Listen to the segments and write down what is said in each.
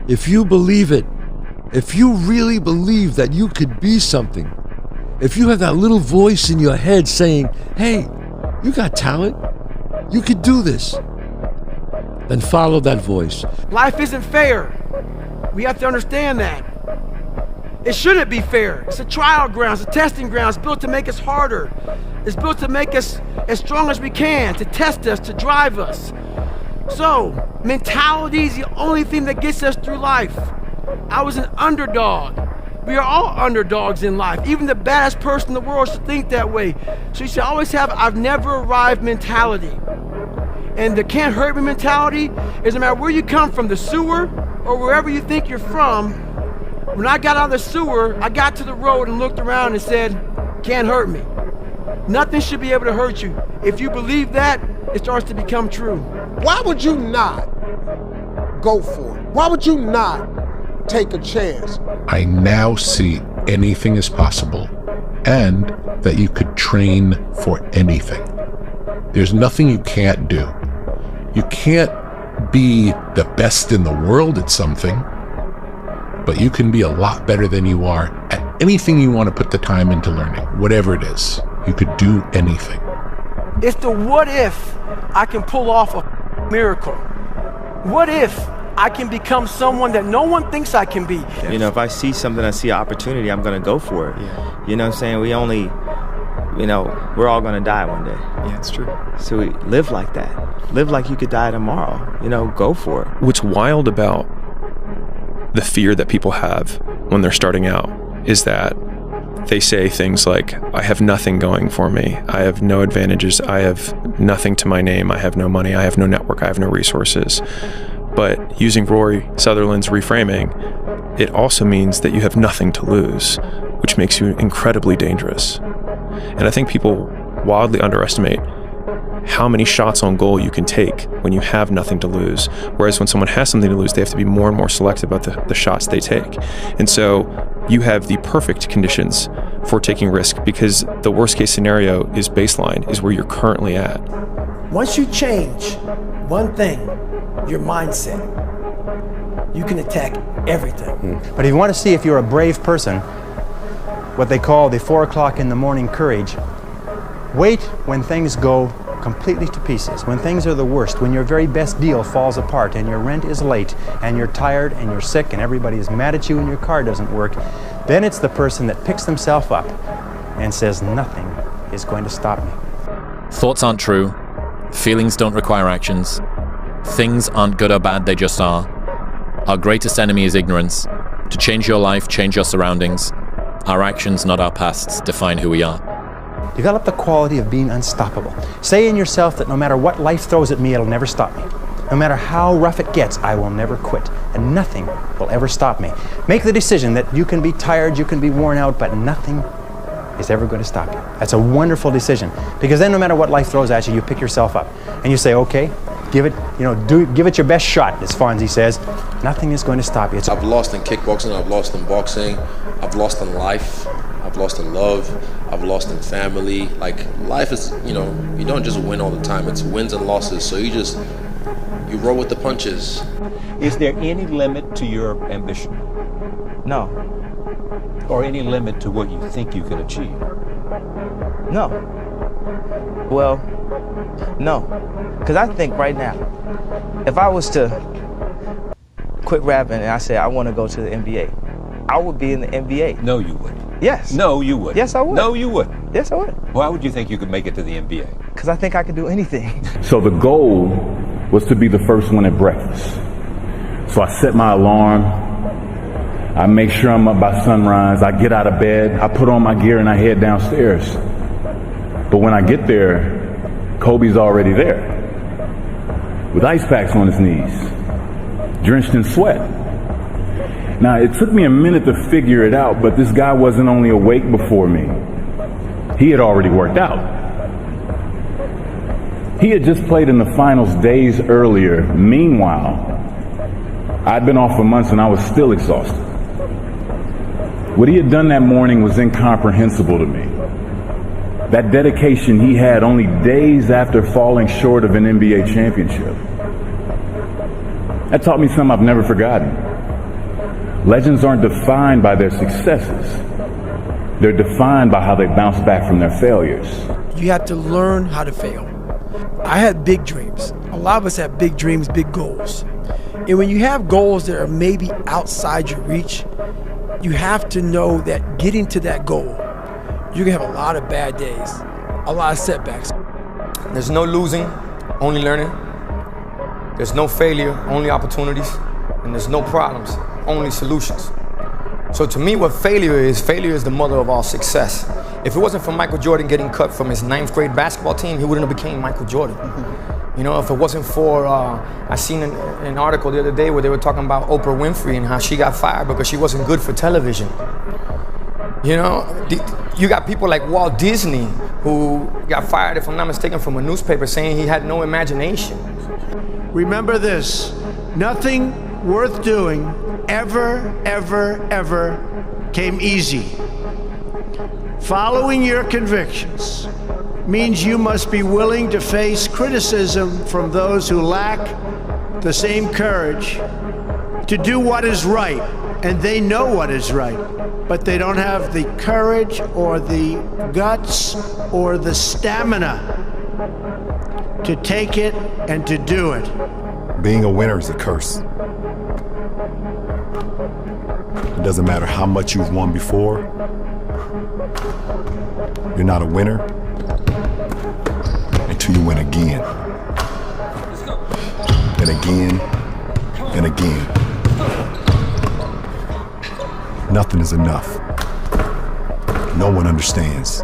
If you believe it, if you really believe that you could be something, if you have that little voice in your head saying, hey, you got talent, you could do this, then follow that voice. Life isn't fair. We have to understand that. It shouldn't be fair. It's a trial ground, it's a testing ground. It's built to make us harder. It's built to make us as strong as we can, to test us, to drive us. So, mentality is the only thing that gets us through life. I was an underdog. We are all underdogs in life. Even the baddest person in the world should think that way. So you should always have I've never arrived mentality. And the can't hurt me mentality is no matter where you come from, the sewer or wherever you think you're from. When I got out of the sewer, I got to the road and looked around and said, can't hurt me. Nothing should be able to hurt you. If you believe that, it starts to become true. Why would you not go for it? Why would you not take a chance? I now see anything is possible and that you could train for anything. There's nothing you can't do. You can't be the best in the world at something, but you can be a lot better than you are at anything you want to put the time into learning, whatever it is. You could do anything. It's the what if I can pull off a miracle. What if I can become someone that no one thinks I can be? You know, if I see something, I see an opportunity, I'm going to go for it. Yeah. You know what I'm saying? We only, you know, we're all going to die one day. Yeah, it's true. So we live like that. Live like you could die tomorrow. You know, go for it. What's wild about the fear that people have when they're starting out is that they say things like, I have nothing going for me. I have no advantages. I have nothing to my name. I have no money. I have no network. I have no resources. But using Rory Sutherland's reframing, it also means that you have nothing to lose, which makes you incredibly dangerous. And I think people wildly underestimate how many shots on goal you can take when you have nothing to lose. Whereas when someone has something to lose, they have to be more and more selective about the shots they take. And so you have the perfect conditions for taking risk, because the worst case scenario is baseline, is where you're currently at. Once you change one thing, your mindset, you can attack everything. But if you want to see if you're a brave person, what they call the 4 o'clock in the morning courage, wait when things go completely to pieces, when things are the worst, when your very best deal falls apart and your rent is late and you're tired and you're sick and everybody is mad at you and your car doesn't work, then it's the person that picks themselves up and says, nothing is going to stop me. Thoughts aren't true. Feelings don't require actions. Things aren't good or bad, they just are. Our greatest enemy is ignorance. To change your life, change your surroundings. Our actions, not our pasts, define who we are. Develop the quality of being unstoppable. Say in yourself that no matter what life throws at me, it'll never stop me. No matter how rough it gets, I will never quit, and nothing will ever stop me. Make the decision that you can be tired, you can be worn out, but nothing is ever going to stop you. That's a wonderful decision, because then no matter what life throws at you, you pick yourself up and you say, okay, give it, give it your best shot, as Fonzie says. Nothing is going to stop you. I've lost in kickboxing, I've lost in boxing, I've lost in life, I've lost in love, I've lost in family. Like, life is, you don't just win all the time. It's wins and losses. So you roll with the punches. Is there any limit to your ambition? No. Or any limit to what you think you can achieve? No. Well, no. Because I think right now, if I was to quit rapping and I said I want to go to the NBA, I would be in the NBA. No, you wouldn't. Yes. No, you wouldn't. Yes, I would. No, you wouldn't. Yes, I would. Why would you think you could make it to the NBA? Because I think I could do anything. So the goal was to be the first one at breakfast. So I set my alarm. I make sure I'm up by sunrise. I get out of bed. I put on my gear and I head downstairs. But when I get there, Kobe's already there with ice packs on his knees, drenched in sweat. Now, it took me a minute to figure it out, but this guy wasn't only awake before me. He had already worked out. He had just played in the finals days earlier. Meanwhile, I'd been off for months and I was still exhausted. What he had done that morning was incomprehensible to me. That dedication he had only days after falling short of an NBA championship. That taught me something I've never forgotten. Legends aren't defined by their successes. They're defined by how they bounce back from their failures. You have to learn how to fail. I had big dreams. A lot of us have big dreams, big goals. And when you have goals that are maybe outside your reach, you have to know that getting to that goal, you're gonna have a lot of bad days, a lot of setbacks. There's no losing, only learning. There's no failure, only opportunities. And there's no problems, only solutions. So to me, what failure is the mother of all success. If it wasn't for Michael Jordan getting cut from his 9th grade basketball team, he wouldn't have became Michael Jordan. You know, if it wasn't for, I seen an article the other day where they were talking about Oprah Winfrey and how she got fired because she wasn't good for television. You know, you got people like Walt Disney who got fired, if I'm not mistaken, from a newspaper saying he had no imagination. Remember this, nothing worth doing ever came easy. Following your convictions means you must be willing to face criticism from those who lack the same courage to do what is right, and they know what is right, but they don't have the courage or the guts or the stamina to take it and to do it. Being a winner is a curse. It doesn't matter how much you've won before. You're not a winner until you win again. And again, and again. Nothing is enough. No one understands.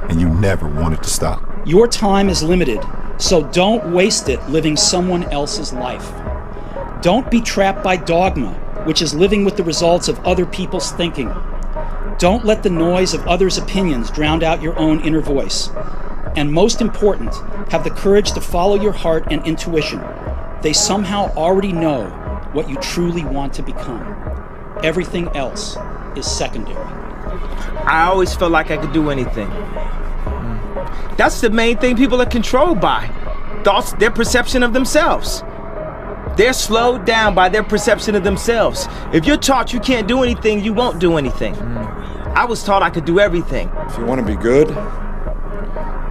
And you never want it to stop. Your time is limited, so don't waste it living someone else's life. Don't be trapped by dogma, which is living with the results of other people's thinking. Don't let the noise of others' opinions drown out your own inner voice. And most important, have the courage to follow your heart and intuition. They somehow already know what you truly want to become. Everything else is secondary. I always felt like I could do anything. That's the main thing people are controlled by. Thoughts, their perception of themselves. They're slowed down by their perception of themselves. If you're taught you can't do anything, you won't do anything. I was taught I could do everything. If you want to be good,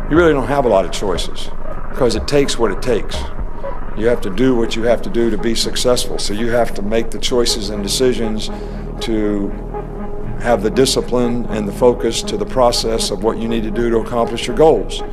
you really don't have a lot of choices because it takes what it takes. You have to do what you have to do to be successful. So you have to make the choices and decisions to have the discipline and the focus to the process of what you need to do to accomplish your goals.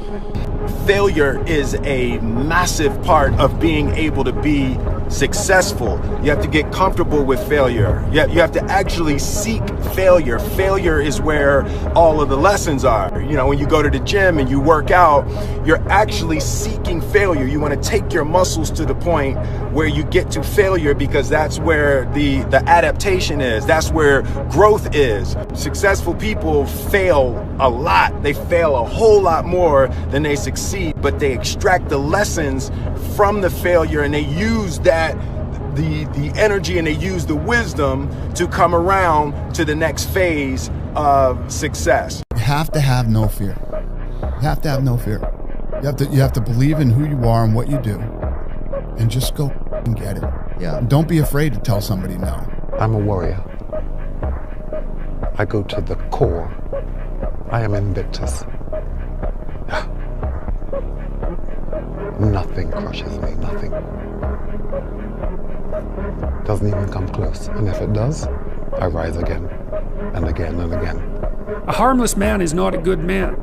Failure is a massive part of being able to be successful. You have to get comfortable with failure. You have to actually seek failure. Failure is where all of the lessons are. You know, when you go to the gym and you work out, you're actually seeking failure. You want to take your muscles to the point where you get to failure because that's where the adaptation is. That's where growth is. Successful people fail a lot. They fail a whole lot more than they succeed, but they extract the lessons from the failure and they use that the energy and they use the wisdom to come around to the next phase of success. You have to have no fear. You have to have no fear. You have to believe in who you are and what you do and just go and get it. Yeah. Don't be afraid to tell somebody no. I'm a warrior. I go to the core. I am Invictus. Nothing crushes me, nothing. Doesn't even come close. And if it does, I rise again and again and again. A harmless man is not a good man.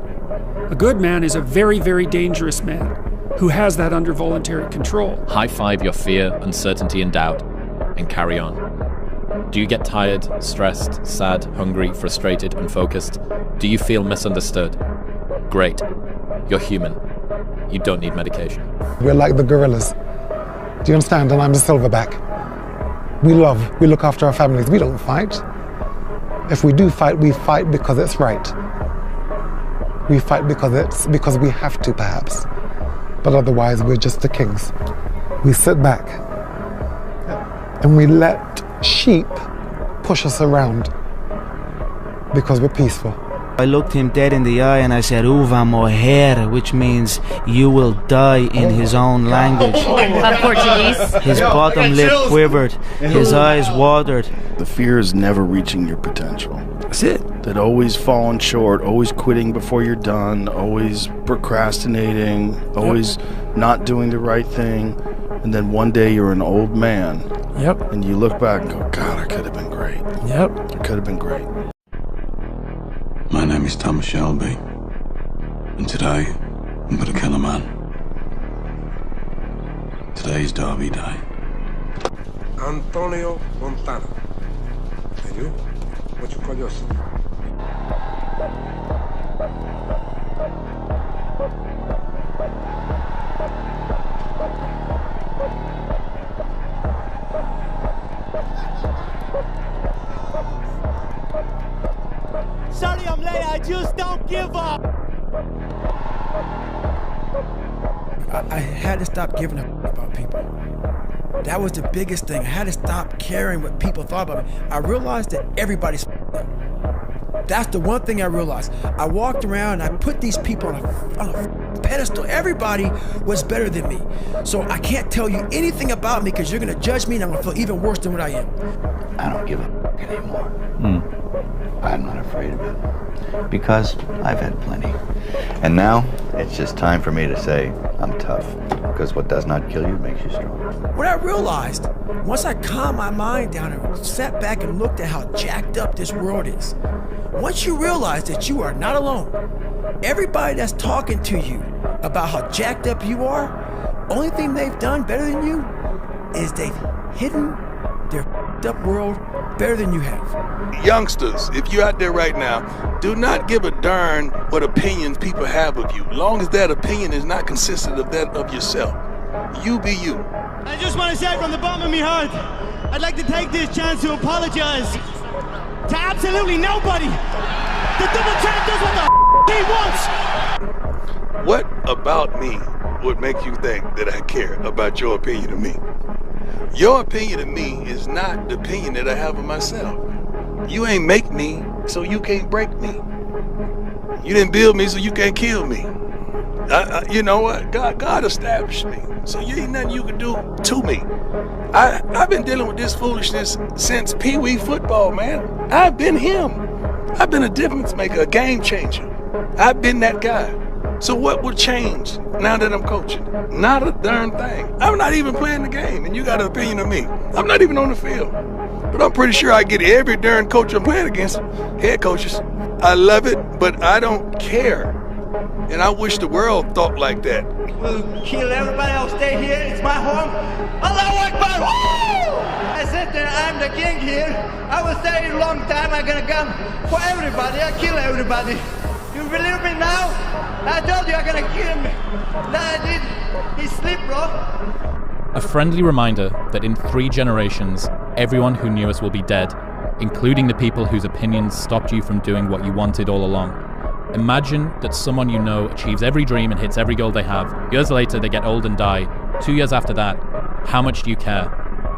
A good man is a very, very dangerous man who has that under voluntary control. High five your fear, uncertainty, and doubt, and carry on. Do you get tired, stressed, sad, hungry, frustrated, unfocused? Do you feel misunderstood? Great. You're human. You don't need medication. We're like the gorillas. Do you understand? And I'm the silverback. We love, we look after our families. We don't fight. If we do fight, we fight because it's right. We fight because we have to, perhaps. But otherwise, we're just the kings. We sit back and we let sheep push us around because we're peaceful. I looked him dead in the eye and I said, "Uva morrer," which means you will die in his own language. Portuguese. His bottom lip quivered, his eyes watered. The fear is never reaching your potential. That's it. That always falling short, always quitting before you're done, always procrastinating, always not doing the right thing. And then one day you're an old man. Yep. And you look back and go, God, I could have been great. Yep. I could have been great. My name is Thomas Shelby, and today I'm going to kill a man. Today's Derby Day. Antonio Montana. And you? What you call yourself? Sorry I'm late, I just don't give up. I had to stop giving a about people. That was the biggest thing. I had to stop caring what people thought about me. I realized that everybody's up. That's the one thing I realized. I walked around and I put these people on a pedestal. Everybody was better than me. So I can't tell you anything about me because you're gonna judge me and I'm gonna feel even worse than what I am. I don't give a anymore. I'm not afraid of it because I've had plenty. And now it's just time for me to say I'm tough, because what does not kill you makes you strong. What I realized, once I calmed my mind down and sat back and looked at how jacked up this world is, once you realize that you are not alone, everybody that's talking to you about how jacked up you are, only thing they've done better than you is they've hidden their up world better than you have. Youngsters, if you're out there right now, do not give a darn what opinions people have of you, long as that opinion is not consistent of that of yourself. You be you. I just want to say from the bottom of my heart, I'd like to take this chance to apologize to absolutely nobody. The double champ does what the he wants. What about me would make you think that I care about your opinion of me? Your opinion of me is not the opinion that I have of myself. You ain't make me, so you can't break me. You didn't build me, so you can't kill me. You know what? God established me, so you ain't nothing you can do to me. I've been dealing with this foolishness since Pee Wee football, man. I've been him. I've been a difference maker, a game changer. I've been that guy. So what will change now that I'm coaching? Not a darn thing. I'm not even playing the game, and you got an opinion of me. I'm not even on the field. But I'm pretty sure I get every darn coach I'm playing against, head coaches. I love it, but I don't care. And I wish the world thought like that. We'll kill everybody, I'll stay here, it's my home. Allahu Akbar, woo! I said that I'm the king here. I will stay a long time, I'm gonna come for everybody, I'll kill everybody. You believe me now? I told you I'm gonna kill him. That I did. He's asleep, bro. A friendly reminder that in 3 generations, everyone who knew us will be dead, including the people whose opinions stopped you from doing what you wanted all along. Imagine that someone you know achieves every dream and hits every goal they have. Years later, they get old and die. 2 years after that, how much do you care?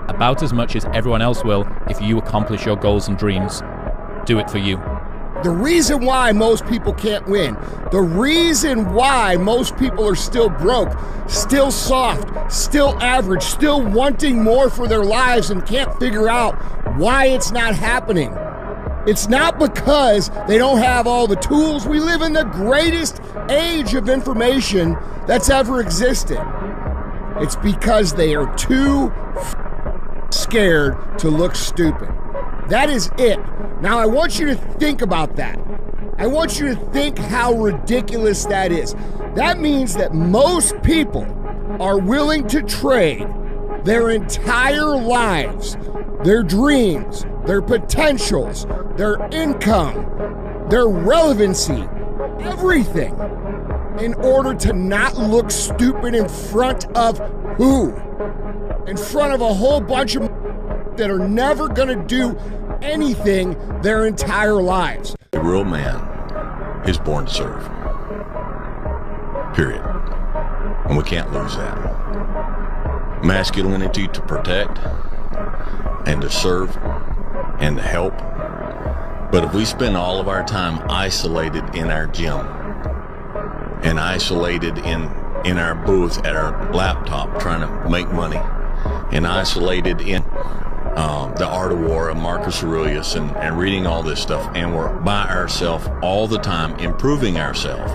About as much as everyone else will if you accomplish your goals and dreams. Do it for you. The reason why most people can't win, the reason why most people are still broke, still soft, still average, still wanting more for their lives and can't figure out why it's not happening. It's not because they don't have all the tools. We live in the greatest age of information that's ever existed. It's because they are too scared to look stupid. That is it. Now I want you to think about that. I want you to think how ridiculous that is. That means that most people are willing to trade their entire lives, their dreams, their potentials, their income, their relevancy, everything, in order to not look stupid in front of who? In front of a whole bunch of that are never gonna do anything their entire lives. A real man is born to serve. Period. And we can't lose that. Masculinity to protect and to serve and to help But if we spend all of our time isolated in our gym and isolated in our booth at our laptop trying to make money and isolated in The Art of War of Marcus Aurelius and reading all this stuff, and we're by ourselves all the time improving ourselves,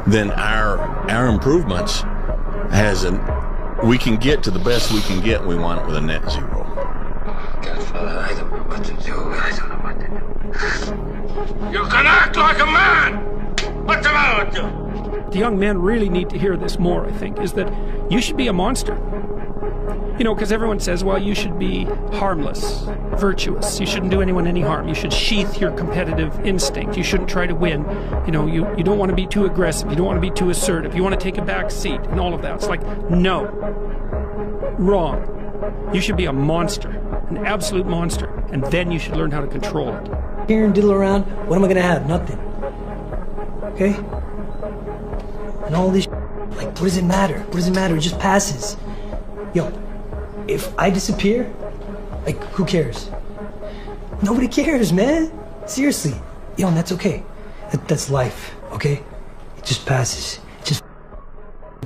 then our improvements we can get to the best we can get. We want it with a net zero. Godfather, I don't know what to do. I don't know what to do. You can act like a man! What's the matter with you? The young men really need to hear this more, I think, is that you should be a monster. You know, because everyone says, well, you should be harmless, virtuous. You shouldn't do anyone any harm. You should sheath your competitive instinct. You shouldn't try to win. You know, you don't want to be too aggressive. You don't want to be too assertive. You want to take a back seat and all of that. It's like, no. Wrong. You should be a monster, an absolute monster, and then you should learn how to control it. Here and diddle around, what am I going to have? Nothing. Okay? And all this like, what does it matter? What does it matter? It just passes. Yo, if I disappear, like, who cares? Nobody cares, man. Seriously. Yo, and that's okay. That's life, okay? It just passes. It just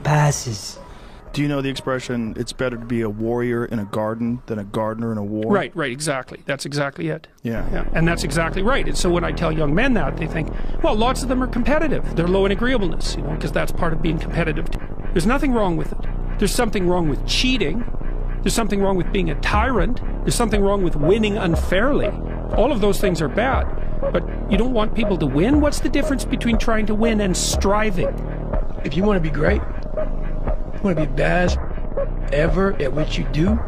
passes. Do you know the expression, it's better to be a warrior in a garden than a gardener in a war? Right, exactly. That's exactly it. Yeah. And that's exactly right. And so when I tell young men that, they think, well, lots of them are competitive. They're low in agreeableness, you know, because that's part of being competitive. There's nothing wrong with it. There's something wrong with cheating. There's something wrong with being a tyrant. There's something wrong with winning unfairly. All of those things are bad. But you don't want people to win? What's the difference between trying to win and striving? If you want to be great, you want to be best ever at what you do,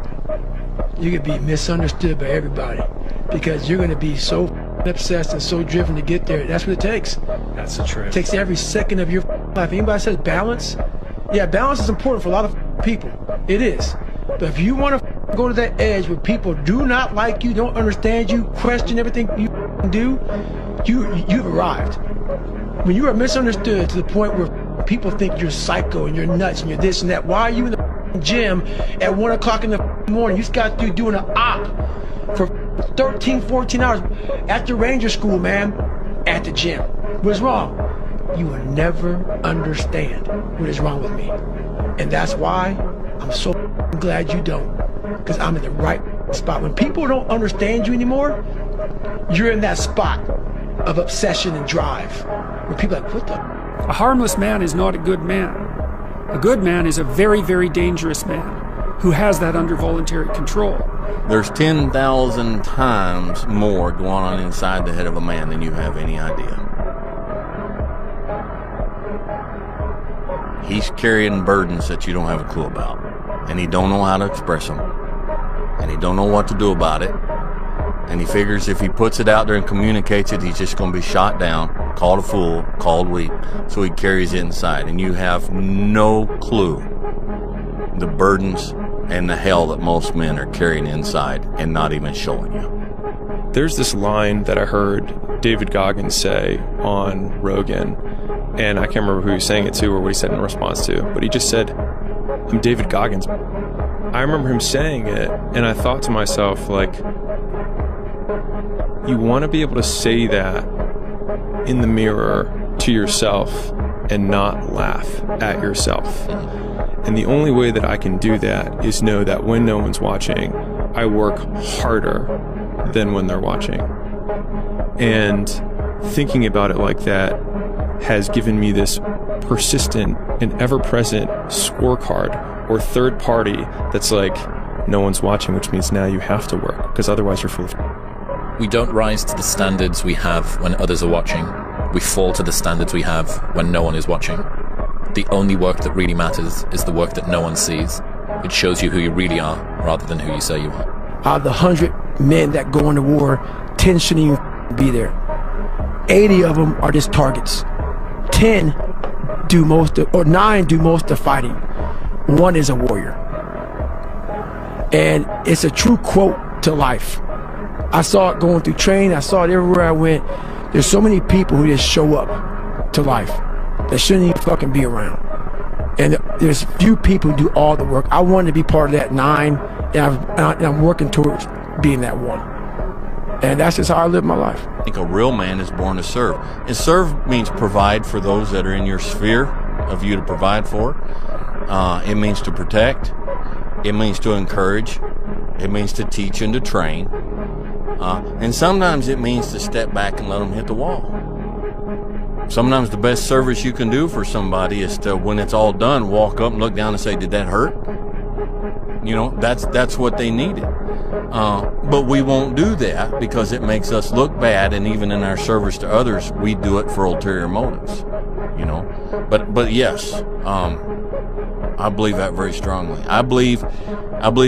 you're going to be misunderstood by everybody because you're going to be so obsessed and so driven to get there. That's what it takes. That's the truth. It takes every second of your life. Anybody says balance? Yeah, balance is important for a lot of people. It is. But if you want to go to that edge where people do not like you, don't understand you, question everything you do, you've arrived. When you are misunderstood to the point where people think you're psycho and you're nuts and you're this and that, why are you in the gym at 1 o'clock in the morning? You got to doing an op for 13, 14 hours after Ranger School, man, at the gym. What's wrong? You will never understand what is wrong with me. And that's why I'm so glad you don't, because I'm in the right spot. When people don't understand you anymore, you're in that spot of obsession and drive where people are like, what the? A harmless man is not a good man. A good man is a very, very dangerous man who has that under voluntary control. There's 10,000 times more going on inside the head of a man than you have any idea. He's carrying burdens that you don't have a clue about, and he don't know how to express them, and he don't know what to do about it, and he figures if he puts it out there and communicates it, he's just going to be shot down, called a fool, called weak, so he carries it inside, and you have no clue the burdens and the hell that most men are carrying inside and not even showing you. There's this line that I heard David Goggins say on Rogan, and I can't remember who he was saying it to or what he said in response to, but he just said, I'm David Goggins. I remember him saying it, and I thought to myself, like, you want to be able to say that in the mirror to yourself and not laugh at yourself. And the only way that I can do that is know that when no one's watching, I work harder than when they're watching. And thinking about it like that has given me this persistent and ever-present scorecard or third party that's like, no one's watching, which means now you have to work, because otherwise you're full of... We don't rise to the standards we have when others are watching. We fall to the standards we have when no one is watching. The only work that really matters is the work that no one sees. It shows you who you really are, rather than who you say you are. Out of the 100 men that go into war, 10 shouldn't even be there. 80 of them are just targets. 10 do most of, or 9 do most of the fighting. 1 is a warrior. And it's a true quote to life. I saw it going through training. I saw it everywhere I went. There's so many people who just show up to life that shouldn't even fucking be around. And there's few people who do all the work. I wanted to be part of that 9, and I'm working towards being that 1. And that's just how I live my life. I think a real man is born to serve. And serve means provide for those that are in your sphere of you to provide for. It means to protect. It means to encourage. It means to teach and to train. And sometimes it means to step back and let them hit the wall. Sometimes the best service you can do for somebody is to, when it's all done, walk up and look down and say, did that hurt? You know, that's what they needed. But we won't do that because it makes us look bad, and even in our service to others, we do it for ulterior motives, you know. But yes, I believe that very strongly. I believe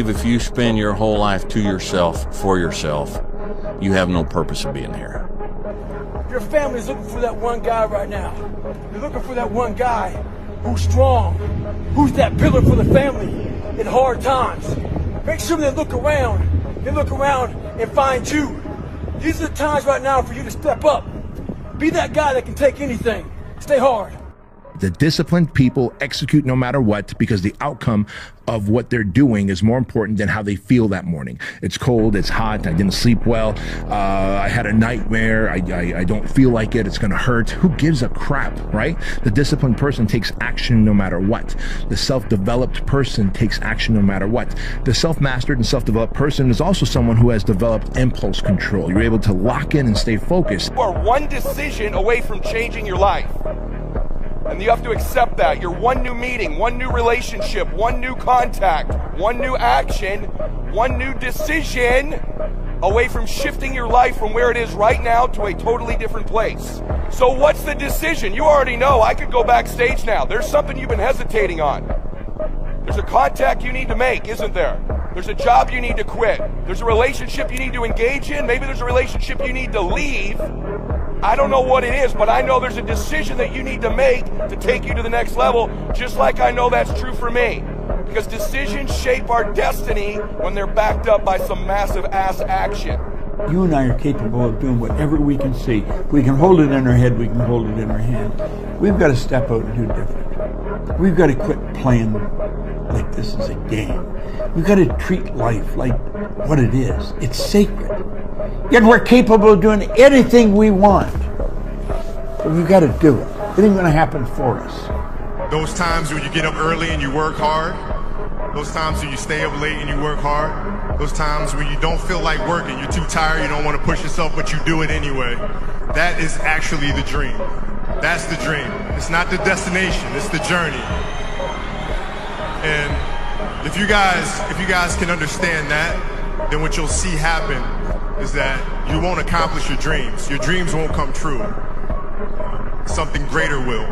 if you spend your whole life to yourself, for yourself, you have no purpose of being here. Your family's looking for that one guy right now. They're looking for that one guy who's strong, who's that pillar for the family in hard times. Make sure they look around and find you. These are the times right now for you to step up. Be that guy that can take anything. Stay hard. The disciplined people execute no matter what, because the outcome of what they're doing is more important than how they feel that morning. It's cold, it's hot, I didn't sleep well, I had a nightmare, I don't feel like it, it's gonna hurt. Who gives a crap, right? The disciplined person takes action no matter what. The self-developed person takes action no matter what. The self-mastered and self-developed person is also someone who has developed impulse control. You're able to lock in and stay focused. You are one decision away from changing your life. And you have to accept that. You're one new meeting, one new relationship, one new contact, one new action, one new decision away from shifting your life from where it is right now to a totally different place. So what's the decision? You already know. I could go backstage now. There's something you've been hesitating on. There's a contact you need to make, isn't there? There's a job you need to quit. There's a relationship you need to engage in. Maybe there's a relationship you need to leave. I don't know what it is, but I know there's a decision that you need to make to take you to the next level, just like I know that's true for me. Because decisions shape our destiny when they're backed up by some massive ass action. You and I are capable of doing whatever we can see. If we can hold it in our head, we can hold it in our hand. We've got to step out and do different. We've got to quit playing like this is a game. We've got to treat life like what it is. It's sacred. Yet we're capable of doing anything we want. But we've got to do it. It ain't going to happen for us. Those times when you get up early and you work hard, those times when you stay up late and you work hard, those times when you don't feel like working, you're too tired, you don't want to push yourself, but you do it anyway. That is actually the dream. That's the dream. It's not the destination, it's the journey. And if you guys can understand that, then what you'll see happen is that you won't accomplish your dreams. Your dreams won't come true. Something greater will.